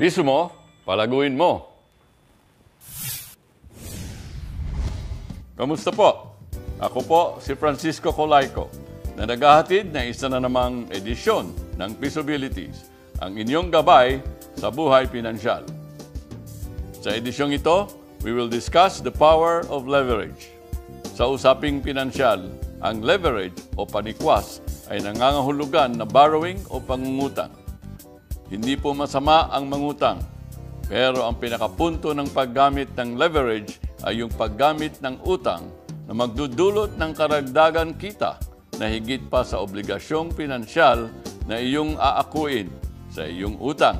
Piso mo, palaguin mo. Kamusta po? Ako po si Francisco Colaico na naghahatid ng isa na namang edisyon ng Pisabilities, ang inyong gabay sa buhay pinansyal. Sa edisyong ito, we will discuss the power of leverage. Sa usaping pinansyal, ang leverage o panikwas ay nangangahulugan na borrowing o pangungutang. Hindi po masama ang mangutang, pero ang pinakapunto ng paggamit ng leverage ay yung paggamit ng utang na magdudulot ng karagdagan kita na higit pa sa obligasyong pinansyal na iyong aakuin sa iyong utang.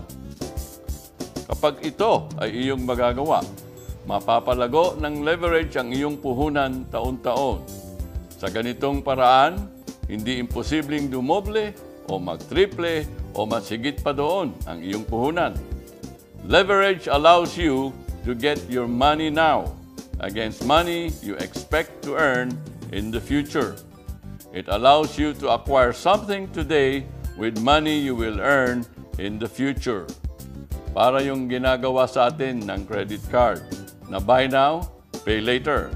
Kapag ito ay iyong magagawa, mapapalago ng leverage ang iyong puhunan taon-taon. Sa ganitong paraan, hindi imposibleng dumoble o magtriple o masigit pa doon ang iyong puhunan. Leverage allows you to get your money now against money you expect to earn in the future. It allows you to acquire something today with money you will earn in the future. Para yung ginagawa sa atin ng credit card na buy now, pay later.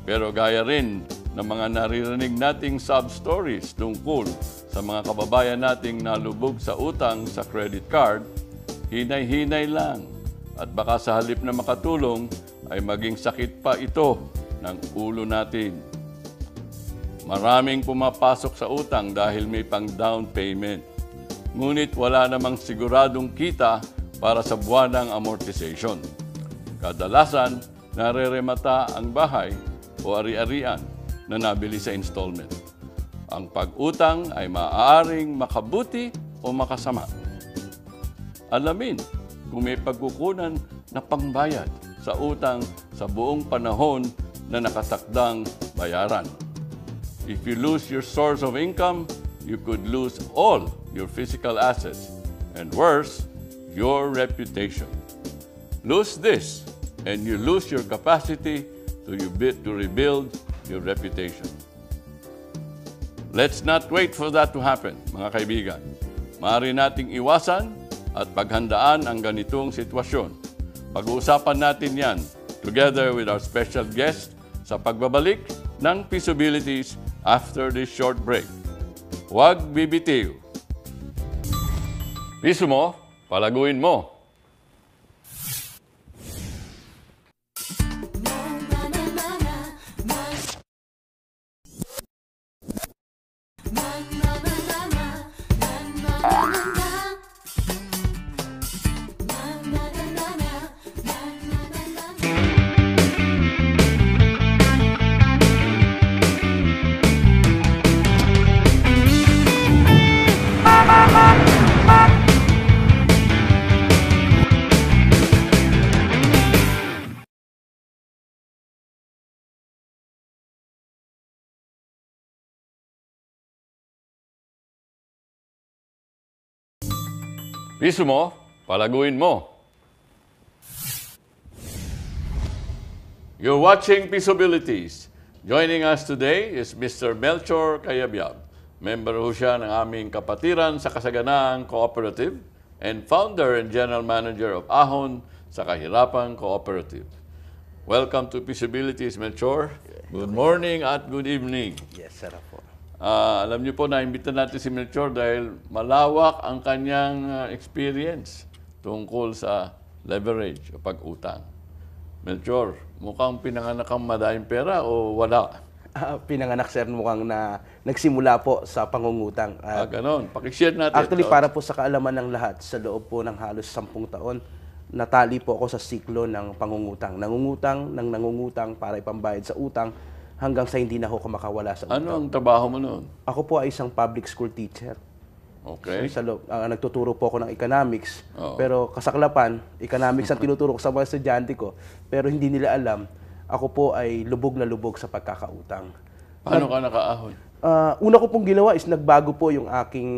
Pero gaya rin ng mga naririnig nating sub-stories tungkol sa mga kababayan nating nalubog sa utang sa credit card, hinay-hinay lang. At baka sa halip na makatulong, ay maging sakit pa ito ng ulo natin. Maraming pumapasok sa utang dahil may pang-down payment. Ngunit wala namang siguradong kita para sa buwanang amortization. Kadalasan, nareremata ang bahay o ari-arian na nabili sa installment. Ang pag-utang ay maaaring makabuti o makasama. Alamin kung may pagkukunan na pangbayad sa utang sa buong panahon na nakatakdang bayaran. If you lose your source of income, you could lose all your physical assets and worse, your reputation. Lose this and you lose your capacity to rebuild your reputation. Let's not wait for that to happen, mga kaibigan. Maaari nating iwasan at paghandaan ang ganitong sitwasyon. Pag-uusapan natin yan together with our special guest sa pagbabalik ng Pisabilities after this short break. Huwag bibitiw. Piso mo, palaguin mo. Piso mo, palaguin mo. You're watching Pisabilities. Joining us today is Mr. Melchor Cayabyab. Member ho siya ng aming kapatiran sa Kasaganaang Cooperative and founder and general manager of Ahon sa Kahirapan Cooperative. Welcome to Pisabilities, Melchor. Good morning at good evening. Yes, sir po. Alam niyo po, naimbita natin si Melchor dahil malawak ang kanyang experience tungkol sa leverage o pag-utang. Melchor, mukhang pinanganak kang madaming pera o wala? Pinanganak, sir, mukhang na nagsimula po sa pangungutang. Ganon. Pakishare natin. Actually, para po sa kaalaman ng lahat, sa loob po ng halos 10 taon, natali po ako sa siklo ng pangungutang. Nangungutang para ipambayad sa utang, hanggang sa hindi na ako makawala sa utang. Ano ang trabaho mo noon? Ako po ay isang public school teacher. Okay. So, nagtuturo po ako ng economics. Pero kasaklapan, economics ang tinuturo ko sa mga estudyante ko. Pero hindi nila alam, ako po ay lubog na lubog sa pagkakautang. Paano ka nakaahon? Una ko pong ginawa is nagbago po yung aking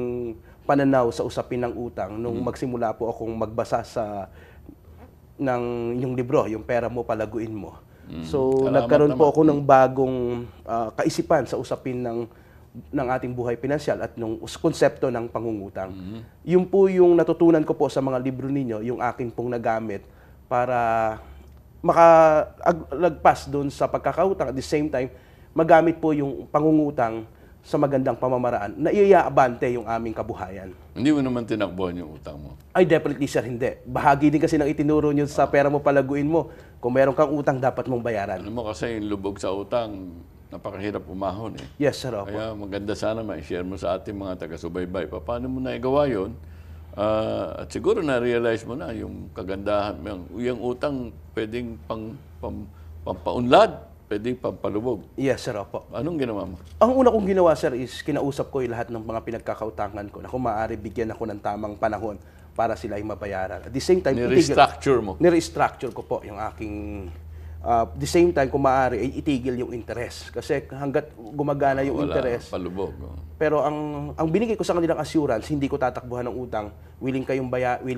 pananaw sa usapin ng utang nung magsimula po akong magbasa ng yung libro, yung Pera Mo, Palaguin Mo. So, nagkaroon po ako ng bagong kaisipan sa usapin ng ng ating buhay pinansyal at ng konsepto ng pangungutang. Yun po yung natutunan ko po sa mga libro ninyo, yung akin pong nagamit para makalagpas doon sa pagkakautang. At the same time, magamit po yung pangungutang sa magandang pamamaraan na iaabante yung aming kabuhayan. Hindi mo naman tinakbuhan yung utang mo. Ay, definitely sir, hindi. Bahagi din kasi ng itinuro nyo sa pera mo palaguin mo. Kung meron kang utang, dapat mong bayaran. Ano mo kasi yung lubog sa utang, napakahirap umahon eh. Yes, sir. Opo. Kaya maganda sana ma-share mo sa ating mga taga-subaybay. Paano mo naigawa yun? At siguro na-realize mo na yung kagandahan. Yung utang pwedeng pampaunlad, pwedeng pampalubog. Yes, sir. Opo. Anong ginawa mo? Ang una kong ginawa, sir, is kinausap ko yung lahat ng mga pinagkakautangan ko na kung maaari bigyan ako ng tamang panahon para sila ay mabayaran. At the same time, Ni-restructure mo? Ni-restructure ko po yung aking... the same time, kung maaari, ay itigil yung interest. Kasi hanggat gumagana yung interest... palubog. Pero ang binigay ko sa kanilang assurance, hindi ko tatakbuhan ng utang, willing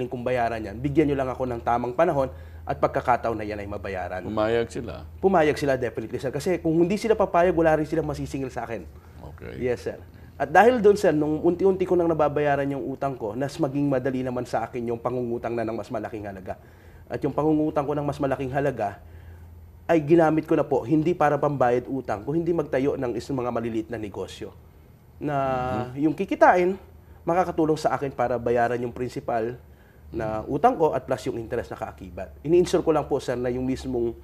kong bayaran yan. Bigyan nyo lang ako ng tamang panahon at pagkakataon na yan ay mabayaran. Pumayag sila? Pumayag sila, definitely, sir. Kasi kung hindi sila papayag, wala rin sila masisingil sa akin. Okay. Yes, sir. At dahil doon, sir, nung unti-unti ko nang nababayaran yung utang ko, nas maging madali naman sa akin yung pangungutang na ng mas malaking halaga. At yung pangungutang ko ng mas malaking halaga, ay ginamit ko na po, hindi para pambayad utang, kung hindi magtayo ng isang mga maliliit na negosyo. Na yung kikitain, makakatulong sa akin para bayaran yung principal na utang ko at plus yung interest na kaakibat. Ini-insure ko lang po, sir, na yung mismong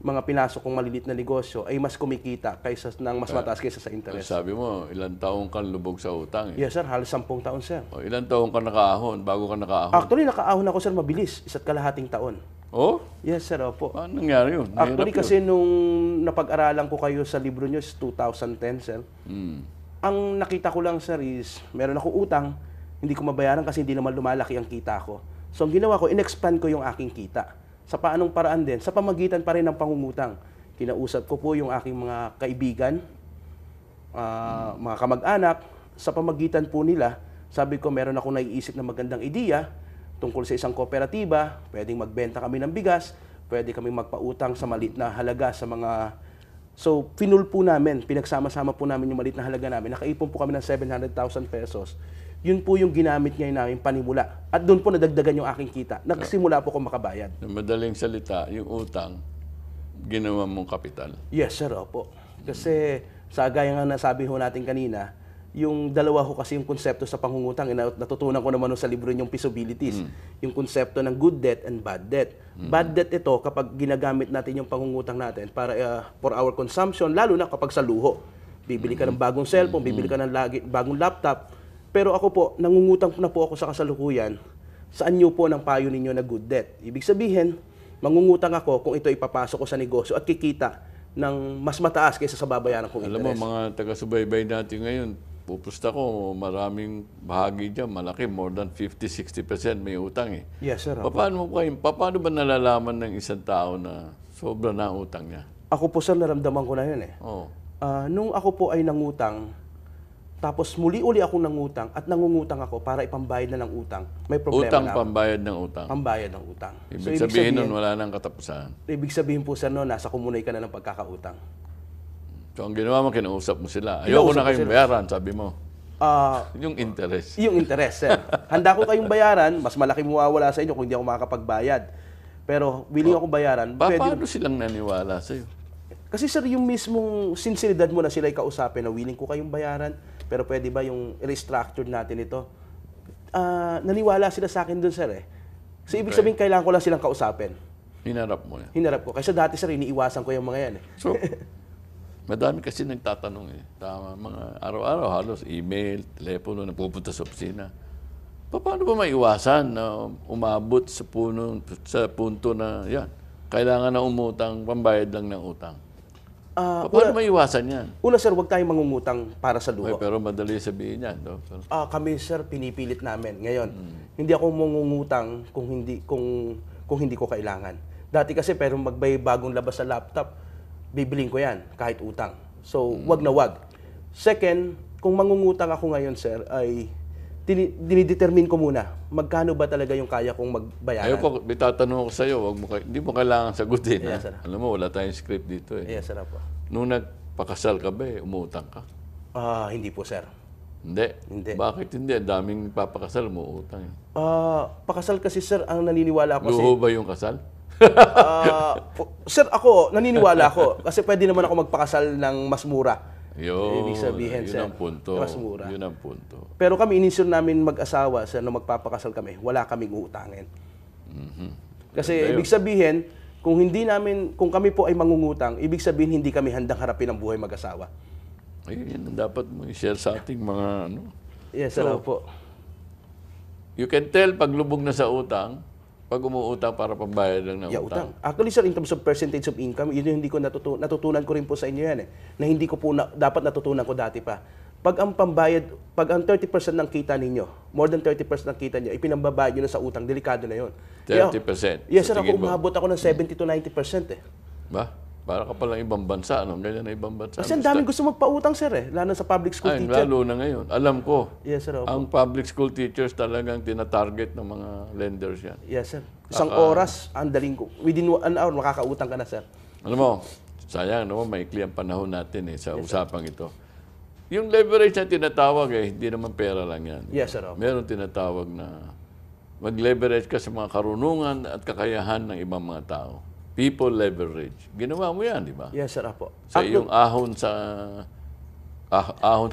mga pinasok kong maliliit na negosyo ay mas kumikita kaysa ng mas mataas kaysa sa interest. Sabi mo, ilang taong kang lubog sa utang eh. Yes, sir. Halos 10 taon, sir. O, ilang taong ka nakaahon bago ka nakaahon? Actually, nakaahon ako, sir, mabilis. 1.5 taon. Oh? Yes, sir. Opo. Paano nangyari yun? Actually, kasi nung napag-aralan ko kayo sa libro nyo is 2010, sir. Ang nakita ko lang, sir, is meron akong utang, hindi ko mabayaran kasi hindi naman lumalaki ang kita ko. So, ang ginawa ko, in-expand ko yung aking kita. Sa paanong paraan din? Sa pamagitan pa rin ng pangungutang. Kinausap ko po yung aking mga kaibigan, mga kamag-anak. Sa pamagitan po nila, sabi ko, meron akong naiisip na magandang ideya tungkol sa isang kooperatiba, pwedeng magbenta kami ng bigas, pwede kami magpautang sa maliit na halaga sa mga... So, finul po namin, pinagsama-sama po namin yung maliit na halaga namin. Nakaipon po kami ng 700,000 pesos. Yun po yung ginamit ngayon namin panimula. At doon po nadagdagan yung aking kita. Nagsimula po ako makabayad. Na madaling salita, yung utang, ginawa mong kapital. Yes, sir. Opo. Kasi, sa gaya nga nasabi ho natin kanina, yung dalawa ko kasi yung konsepto sa pangungutang, natutunan ko naman sa libro yung Feasibilities, yung konsepto ng good debt and bad debt. Bad debt ito kapag ginagamit natin yung pangungutang natin para for our consumption, lalo na kapag sa luho. Bibili ka ng bagong cellphone, bibili ka ng bagong laptop. Pero ako po, nangungutang na po ako sa kasalukuyan, saan nyo po ng payo ninyo na good debt? Ibig sabihin, mangungutang ako kung ito ipapasok ko sa negosyo at kikita ng mas mataas kaysa sa babayaran kong interest. Alam mo, mga taga-subaybay natin ngayon, pupusta ko, maraming bahagi dyan, malaki, more than 50-60% may utang eh. Yes, sir. Paano ba nalalaman ng isang tao na sobra na ang utang niya? Ako po, sir, naramdaman ko na yun eh. Oh. Nung ako po ay nangutang, tapos muli-uli akong nangutang at nangungutang ako para ipambayad na ng utang, may problema Utang, na ako. pambayad ng utang. Pambayad ng utang. Ibig sabihin nun, wala nang katapusan. Ibig sabihin po, sir, no, nasa kumunay ka na ng pagkakautang. So, ang ginawa mo, kinausap mo sila. Ayoko na kayong bayaran, sabi mo. Yung interest. Yung interest, sir. Handa ko kayong bayaran, mas malaki mawawala sa inyo kung hindi ako makakapagbayad. Pero willing ako bayaran. Paano silang naniwala sa'yo? Kasi sir, yung mismong sinseridad mo na sila'y kausapin na willing ko kayong bayaran, pero pwede ba yung restructured natin ito? Naniwala sila sa akin dun, sir eh. So, ibig sabihin, kailangan ko lang silang kausapin. Hinarap mo yan. Hinarap ko. Kasi dati, sir, iniiwasan ko yung mga yan eh. So, madami kasi nagtatanong eh. Tama, mga araw-araw halos email, telepono, napupunta sa opisina. Paano ba maiwasan na umabot sa punto na yan? Kailangan na umutang, pambayad lang ng utang. Paano maiwasan yan? Una, sir, huwag tayong mangungutang para sa luho. Pero madali sabihin yan. No? Kami, sir, pinipilit namin. Ngayon, hindi ako mangungutang kung hindi ko kailangan. Dati kasi, pero bagong labas sa laptop, bibiling ko yan, kahit utang. So, wag na wag. Second, kung mangungutang ako ngayon, sir, ay dinidetermine ko muna, magkano ba talaga yung kaya kong magbayaran? Ayoko, tatanong ko sa'yo, hindi mo kailangan sagutin. Yes, sir. Alam mo, wala tayong script dito eh. Yes, sir po. Nung nagpakasal ka ba umutang ka? Hindi po, sir. Hindi. Hindi. Bakit hindi? Ang daming papakasal mo utang. Pakasal kasi, sir, ang naniniwala ako kasi... Luho ba yung kasal? Sir, ako, naniniwala ako. Kasi pwede naman ako magpakasal ng mas mura. Ibig sabihin, yun sir, ang punto. mas mura. Yun ang punto. Pero kami, ininsure namin mag-asawa, sir, na magpapakasal kami, wala kaming uutangin. Kasi ibig sabihin, kung kami po ay mangungutang, ibig sabihin hindi kami handang harapin ang buhay mag-asawa. Ayun, yan ang dapat mo i-share sa ating mga ano. Yes, sir, po. You can tell pag lubog na sa utang, pag umuutang para pambayad lang ng utang. Actually, sir, in terms of percentage of income, yun yung hindi ko natutunan ko rin po sa inyo yan na hindi ko po dapat natutunan ko dati pa. Pag ang 30% ng kita ninyo, more than 30% ng kita niyo, ipinambabayad nyo na sa utang, delikado na yun. 30%? Yes, sir, ako umabot ako ng 70 to 90% Ba? Para ka palang ibang bansa, ano? Ganyan na ibang bansa. Kasi ang daming gusto magpautang, sir, lalo sa public school teacher. Lalo na ngayon. Alam ko, yes, sir, ang public school teachers talagang tinatarget ng mga lenders yan. Yes, sir. Isang oras, ang daling ko. Within 1 hour, makakautang ka na, sir. Alam mo, sayang naman, maikli ang panahon natin sa usapang ito. Yung leverage na tinatawag hindi naman pera lang yan. Yes, sir. Meron tinatawag na mag-leverage ka sa mga karunungan at kakayahan ng ibang mga tao. People leverage. Ginawa mo yan, di ba? Yes, sir, po. Sa iyong ahon sa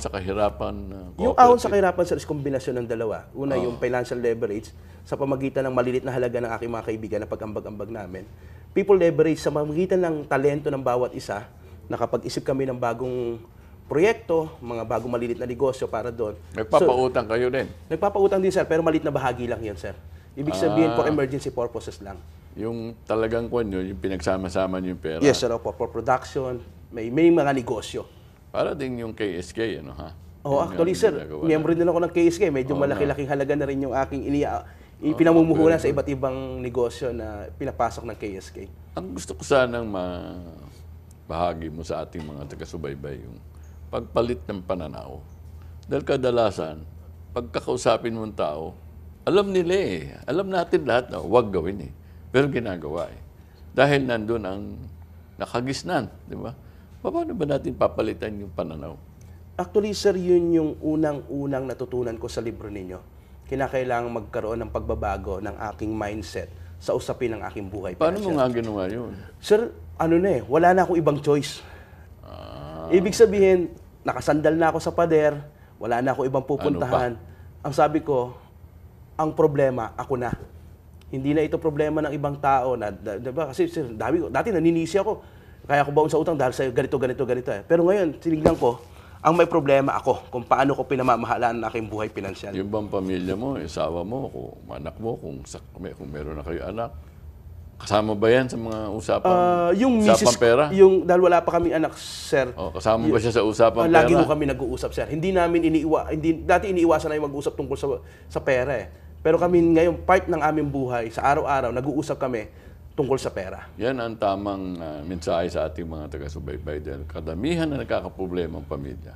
kahirapan. Yung ahon sa kahirapan, sir, is kombinasyon ng dalawa. Una, yung financial leverage sa pamagitan ng malilit na halaga ng aking mga kaibigan na pag-ambag-ambag namin. People leverage sa pamagitan ng talento ng bawat isa, nakapag-isip kami ng bagong proyekto, mga bagong malilit na negosyo para doon. Nagpapautang kayo din? Nagpapautang din, sir, pero maliit na bahagi lang yan, sir. Ibig sabihin for emergency purposes lang. Yung talagang yung pinagsama-sama niyo yung pera? Yes, sir, for production, may mga negosyo. Para din yung KSK, ano ha? Actually, sir, miyembro din ako ng KSK. Medyo malaki-laking halaga na rin yung aking pinamumuhunan sa iba't ibang negosyo na pinapasok ng KSK. Ang gusto ko sanang bahagi mo sa ating mga taga-subaybay yung pagpalit ng pananaw. Dahil kadalasan, pagkakausapin mong tao, alam nila alam natin lahat na huwag gawin pero ginagawa Dahil nandun ang nakagisnan, di ba? Paano ba natin papalitan yung pananaw? Actually, sir, yun yung unang natutunan ko sa libro ninyo. Kinakailangan magkaroon ng pagbabago ng aking mindset sa usapin ng aking buhay. Paano mo nga ginawa yun? Sir, wala na akong ibang choice. Ibig sabihin, nakasandal na ako sa pader, wala na akong ibang pupuntahan. Ang sabi ko, ang problema, ako na. Hindi na ito problema ng ibang tao na, diba? Kasi sir, dati naninisi ako. Kaya ako baon sa utang dahil sa ganito. Pero ngayon, tinignan ko, ang may problema ako kung paano ko pinamamahalaan ang aking buhay pinansyal. Yung bang pamilya mo, asawa mo, anak mo, kung meron na kayo anak, kasama ba yan sa mga usapang pera? Dahil wala pa kaming anak, sir. Kasama ba siya sa usapang pera? Lagi ko kami nag-uusap, sir. Hindi namin dati iniiwasan na yung mag-usap tungkol sa pera Pero kami ngayon, part ng aming buhay, sa araw-araw, nag-uusap kami tungkol sa pera. Yan ang tamang mensahe sa ating mga taga-subaybay dahil kadamihan na nagkakaproblema ang pamilya.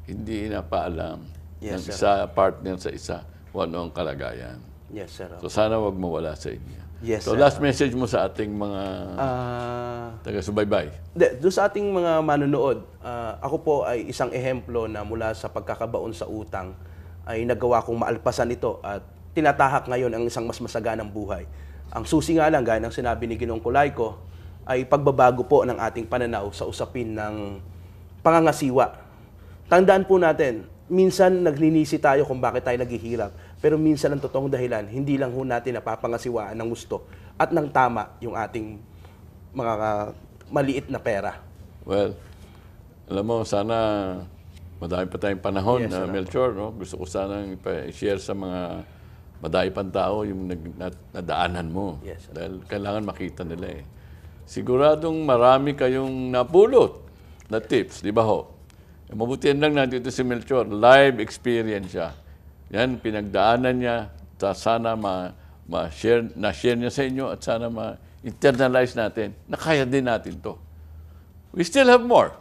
Hindi napaalam ng isa, partner sa isa, kung ano ang kalagayan. Yes, sir. So sana wag mawala sa inyo. Yes, so sir. Last message mo sa ating mga taga-subaybay. Doon sa ating mga manonood, ako po ay isang ehemplo na mula sa pagkakabaon sa utang ay nagawa kong maalpasan ito at tinatahak ngayon ang isang mas masaganang buhay. Ang susi nga lang, gaya ng sinabi ni Ginoong Colayco, ay pagbabago po ng ating pananaw sa usapin ng pangangasiwa. Tandaan po natin, minsan nagninisi tayo kung bakit tayo naghihirap, pero minsan ang totoong dahilan, hindi lang ho natin napapangasiwaan ng gusto at ng tama yung ating mga maliit na pera. Well, alam mo, sana madami pa tayong panahon, Melchor. No? Gusto ko sanang i-share sa mga madami pang tao yung nadaanan mo. Yes, dahil kailangan makita nila Siguradong marami kayong napulot na tips, di ba ho? Mabutihan lang natin ito si Melchor. Live experience siya. Yan, pinagdaanan niya. Sana ma-share niya sa inyo at sana ma-internalize natin na kaya din natin to. We still have more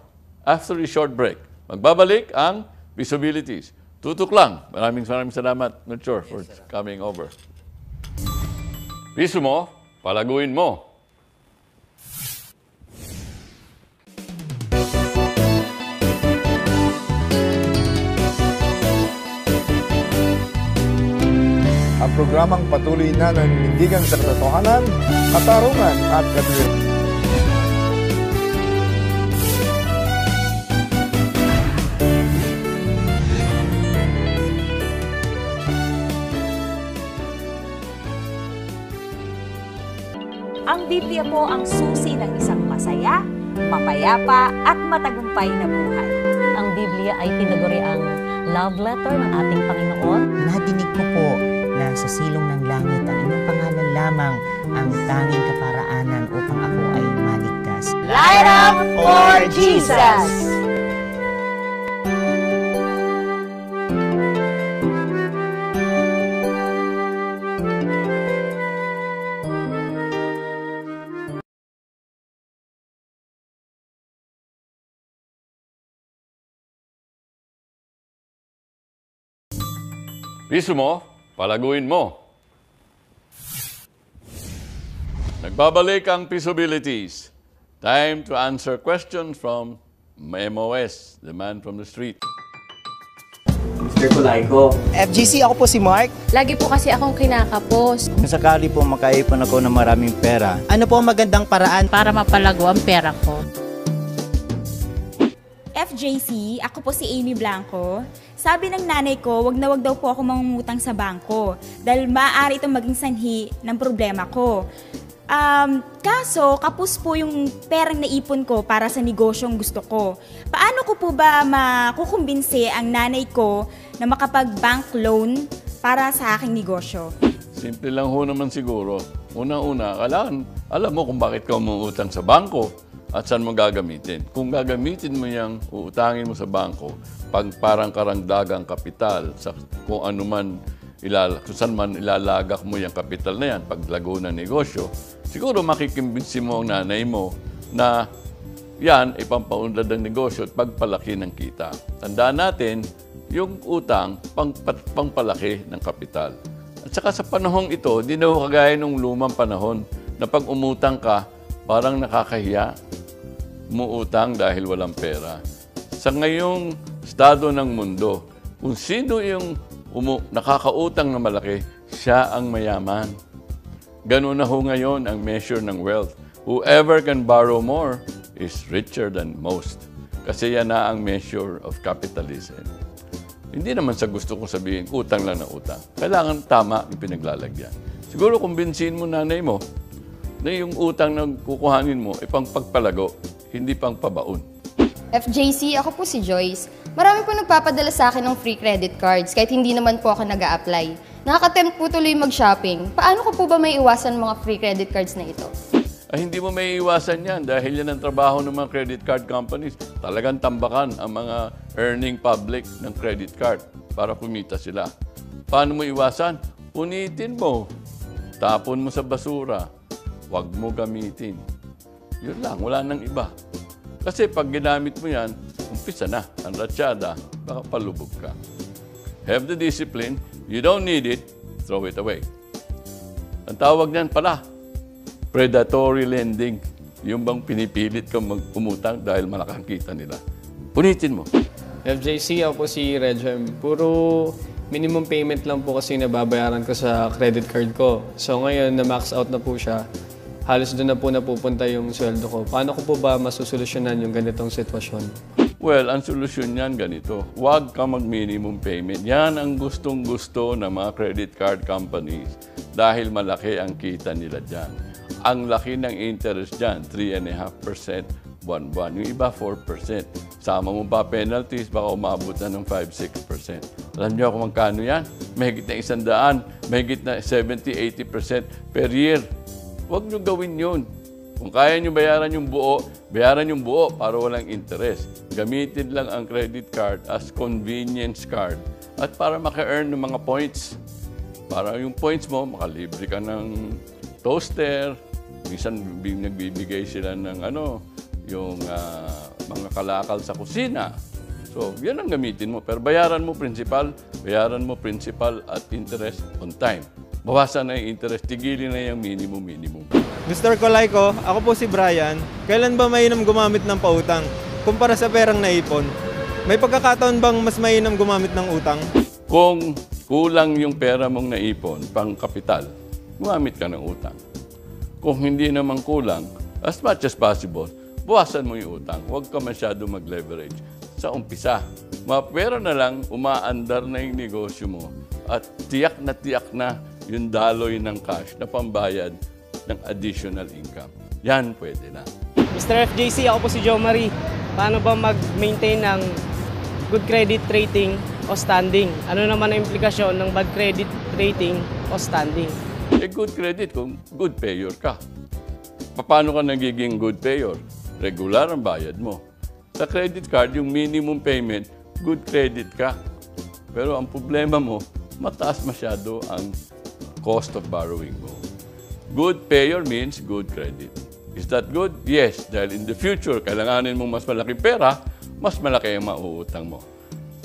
after a short break. Magbabalik ang Visibilities. Tutok lang. Maraming salamat, Melchor, for coming over. Viso mo, palaguin mo. ang programang patuloy na naninindigan sa katotohanan, katarungan at katwiran. Ang Biblia po ang susi ng isang masaya, mapayapa at matagumpay na buhay. Ang Biblia ay tinaguri ang love letter ng ating Panginoon. Nadinig ko po na sa silong ng langit ang inyong pangalan lamang ang tanging kaparaanan upang ako ay maligtas. Light up for Jesus! Piso mo, palaguin mo. Nagbabalik ang Pisabilities. Time to answer questions from MOS, the man from the street. Mr. Kulaico. FGC, ako po si Mark. Lagi po kasi akong kinakapos. Kung sakali po makaipon ako ng maraming pera, ano po ang magandang paraan Para mapalago ang pera ko. FJC, ako po si Amy Blanco. Sabi ng nanay ko, wag na wag daw po ako mangungutang sa bangko dahil maaari itong maging sanhi ng problema ko. Kaso, kapos po yung perang naipon ko para sa negosyong gusto ko. Paano ko po ba makukumbinsi ang nanay ko na makapag-bank loan para sa aking negosyo? Simple lang ho naman siguro. Una-una, kailangan alam mo kung bakit ka umuutang sa bangko at saan mo gagamitin. Kung gagamitin mo yung uutangin mo sa bangko, pag parang karangdagang kapital, sa kung ano man, kung saan man ilalagak mo yung kapital na yan, paglago ng negosyo, siguro makikimbinsi mo ang nanay mo na yan, ipampaunlad ng negosyo at pagpalaki ng kita. Tandaan natin, yung utang, pangpalaki ng kapital. At saka sa panahong ito, di na kagaya nung lumang panahon na pag umutang ka, parang nakakahiya. Umuutang dahil walang pera. Sa ngayong estado ng mundo, kung sino yung nakakautang na malaki, siya ang mayaman. Ganun na ho ngayon ang measure ng wealth. Whoever can borrow more is richer than most. Kasi yan na ang measure of capitalism. Hindi naman sa gusto kong sabihin, utang lang na utang. Kailangan tama yung pinaglalagyan. Siguro kumbinsin mo nanay mo na yung utang na kukuhanin mo ay pang pagpalago, hindi pang pabaon. FJC, ako po si Joyce. Marami po nagpapadala sa akin ng free credit cards kahit hindi naman po ako nag-a-apply. Nakaka-tempt po tuloy mag-shopping. Paano ko po ba may iwasan mga free credit cards na ito? Ay, hindi mo may iwasan yan dahil yan ang trabaho ng mga credit card companies. Talagang tambakan ang mga earning public ng credit card para kumita sila. Paano mo iwasan? Unitin mo. Tapon mo sa basura. Huwag mo gamitin. Yun lang, wala nang iba. Kasi pag ginamit mo yan, umpisa na, ang ratsyada, baka palubog ka. Have the discipline, you don't need it, throw it away. Ang tawag niyan pala, predatory lending. Yung bang pinipilit kang umutang dahil malakang kita nila. Punitin mo. FJC, ako po si Regem. Puro minimum payment lang po kasi nababayaran ko sa credit card ko. So ngayon, na-max out na po siya. Halos doon na po napupunta yung sweldo ko. Paano ko po ba masusolusyonan yung ganitong sitwasyon? Well, ang solusyon niyan ganito. Huwag ka mag-minimum payment. Yan ang gustong-gusto ng mga credit card companies dahil malaki ang kita nila dyan. Ang laki ng interest dyan, 3.5% buwan-buwan. Yung iba, 4%. Sama mo pa penalties, baka umabot na ng 5-6%. Alam niyo kung magkano yan? Mahigit na 100, mahigit na 70-80% per year. Huwag niyo gawin yun. Kung kaya niyo bayaran yung buo para walang interest. Gamitin lang ang credit card as convenience card at para maka-earn ng mga points. Para yung points mo, makalibre ka ng toaster. Minsan nagbibigay sila ng yung mga kalakal sa kusina. So, yan ang gamitin mo. Pero bayaran mo principal at interest on time. Bawasan na yung interest, tigilin na yung minimum. Mr. Kulaico, ako po si Brian. Kailan ba mainam gumamit ng pautang kumpara sa perang naipon? May pagkakataon bang mas mainam gumamit ng utang? Kung kulang yung pera mong naipon pang kapital, gumamit ka ng utang. Kung hindi naman kulang, as much as possible, buwasan mo yung utang. Huwag ka masyado mag-leverage. Sa umpisa, mapera na lang, umaandar na yung negosyo mo at tiyak na yung daloy ng cash na pambayad ng additional income. Yan pwede na. Mr. FJC, ako po si Jo Marie. Paano ba mag-maintain ng good credit rating o standing? Ano naman ang implikasyon ng bad credit rating o standing? Good credit kung good payer ka. Paano ka nagiging good payer? Regular ang bayad mo. Sa credit card, yung minimum payment, good credit ka. Pero ang problema mo, mataas masyado ang cost of borrowing mo. Good payer means good credit. Is that good? Yes, dahil in the future, kailanganin mong mas malaking pera, mas malaki ang mauutang mo.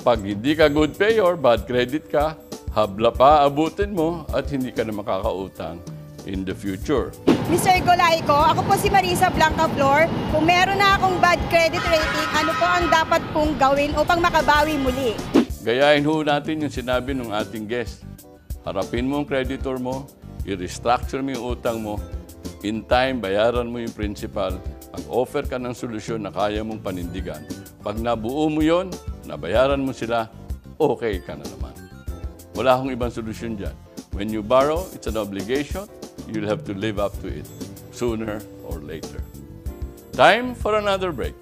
Pag hindi ka good payer, bad credit ka, habla pa abutin mo at hindi ka na makakautang in the future. Mr. Golaico, ako po si Marisa Blanca Flor. Kung meron na akong bad credit rating, ano po ang dapat kong gawin upang makabawi muli? Gayahin ho natin yung sinabi ng ating guest. Harapin mo ang creditor mo, i-restructure mo yung utang mo, in time, bayaran mo yung principal, mag-offer ka ng solusyon na kaya mong panindigan. Pag nabuo mo yon, nabayaran mo sila, okay ka na naman. Wala akong ibang solusyon dyan. When you borrow, it's an obligation. You'll have to live up to it sooner or later. Time for another break.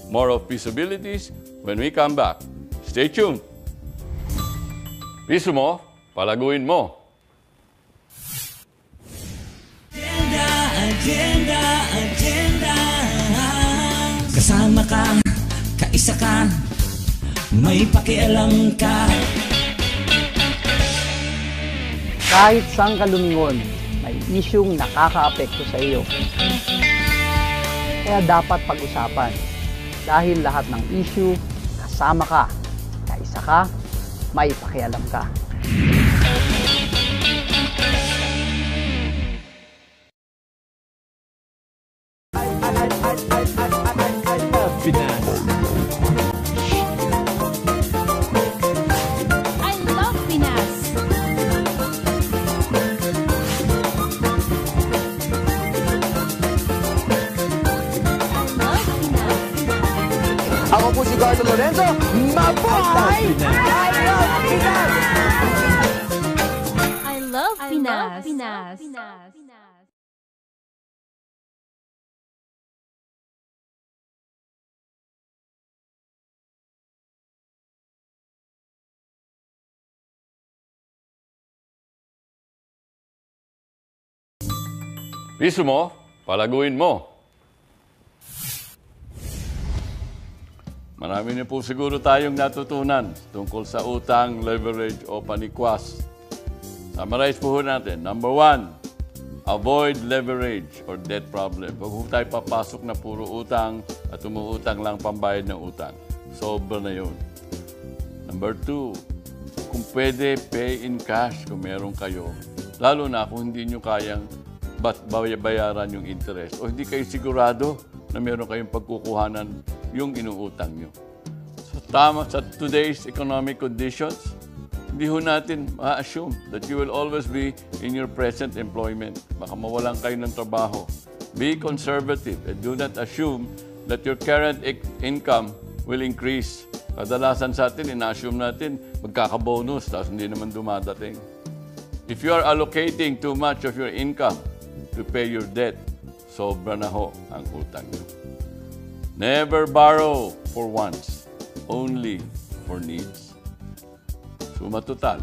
More of Peaceabilities when we come back. Stay tuned. Piso mo, palaguin mo. Agenda. Kasama ka, kaisa ka, may pakialam ka. Kahit saan ka lumingon, may isyung nakakaapekto sa iyo. Kaya dapat pag-usapan. Dahil lahat ng issue, kasama ka, kaisa ka, may pakialam ka. Ako po si Gardo Lorenzo. Mabuhay! I love Pinas! I love Pinas. Piso mo, palaguin mo. Marami na po siguro tayong natutunan tungkol sa utang, leverage o panikwas. Summarize po natin. Number 1, avoid leverage or debt problem. Huwag po tayo papasok na puro utang at umuutang lang pambayad ng utang. Sobra na yun. Number 2, kung pwede, pay in cash kung meron kayo. Lalo na kung hindi nyo kayang bayaran yung interest o hindi kayo sigurado na meron kayong pagkukuhanan yung inuutang nyo. So, tama sa today's economic conditions, hindi ho natin ma-assume that you will always be in your present employment. Baka mawalan kayo ng trabaho. Be conservative and do not assume that your current income will increase. Kadalasan sa atin, ina-assume natin magkaka-bonus tapos hindi naman dumadating. If you are allocating too much of your income to pay your debt, sobra na ho ang utang nyo. Never borrow for wants, only for needs. Suma total,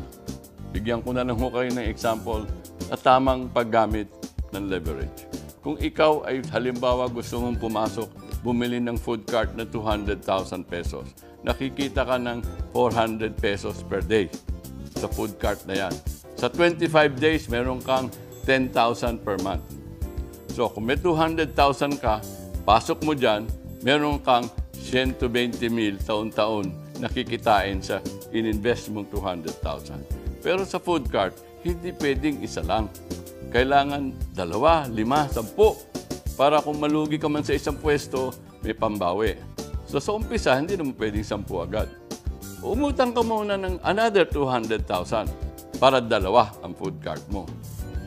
bigyan ko na lang ho kayo ng example na tamang paggamit ng leverage. Kung ikaw ay halimbawa gusto mong pumasok, bumili ng food cart na 200,000 pesos, nakikita ka ng 400 pesos per day sa food cart na yan. Sa 25 days, meron kang 10,000 per month. So, kung may 200,000 ka, pasok mo dyan, meron kang 120,000 taon-taon nakikitain sa ininvest mong 200,000. Pero sa food cart, hindi pwedeng isa lang. Kailangan 2, 5, 10 para kung malugi ka man sa isang pwesto, may pambawi. So sa umpisa, hindi naman pwedeng 10 agad. umutang ka muna ng another 200,000 para dalawa ang food cart mo.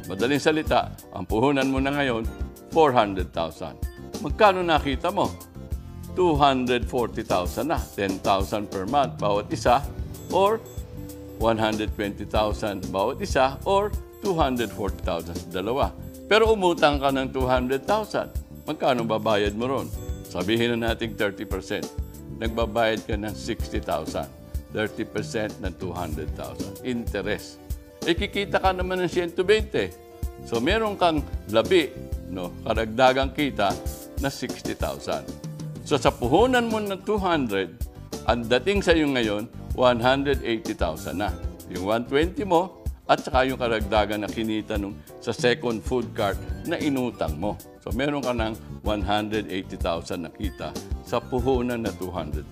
Madaling salita, ang puhunan mo na ngayon, 400,000. Magkano nakita mo? 240,000 na, 10,000 per month bawat isa, or 120,000 bawat isa, or 240,000 sa dalawa. Pero umutang ka ng 200,000. Magkano babayad mo ron? Sabihin na natin 30%. Nagbabayad ka ng 60,000. 30% ng 200,000. Interest. Kikita ka naman ng 120. So, meron kang labi, karagdagang kita na 60,000. So, sa puhunan mo ng 200, ang dating sa iyo ngayon, 180,000 na. Yung 120 mo, at saka yung karagdagan na kinita sa second food cart na inutang mo. So, meron ka ng 180,000 na kita sa puhunan na 200,000.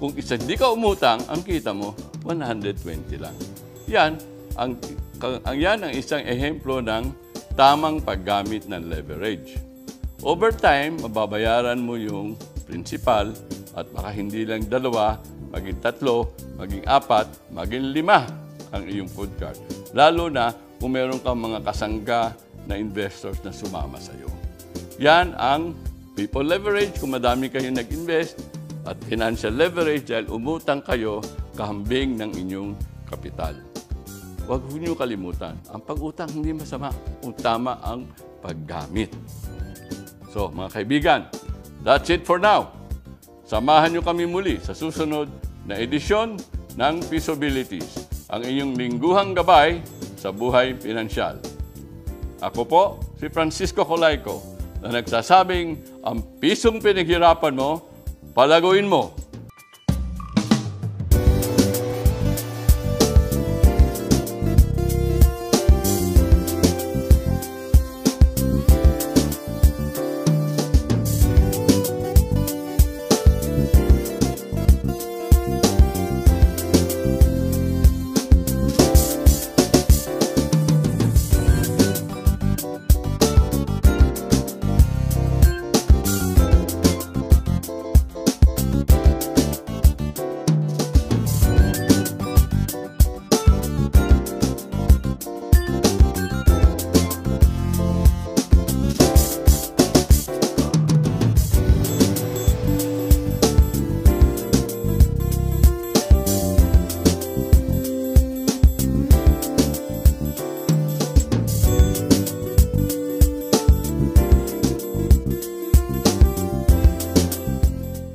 Kung hindi ka umutang, ang kita mo, 120 lang. Yan ang isang ehemplo ng tamang paggamit ng leverage. Over time, mababayaran mo yung principal at baka hindi lang 2, maging 3, maging 4, maging 5 ang iyong food cart. Lalo na kung meron kang mga kasangga na investors na sumama sa iyo. Yan ang people leverage kung madami kayong nag-invest at financial leverage dahil umutang kayo kahambing ng inyong kapital. Huwag niyo kalimutan, ang pag-utang hindi masama kung tama ang paggamit. So, mga kaibigan, that's it for now. Samahan niyo kami muli sa susunod na edisyon ng Pisabilities, ang inyong lingguhang gabay sa buhay pinansyal. Ako po, si Francisco Colaico, na nagsasabing ang pisong pinaghirapan mo, palaguin mo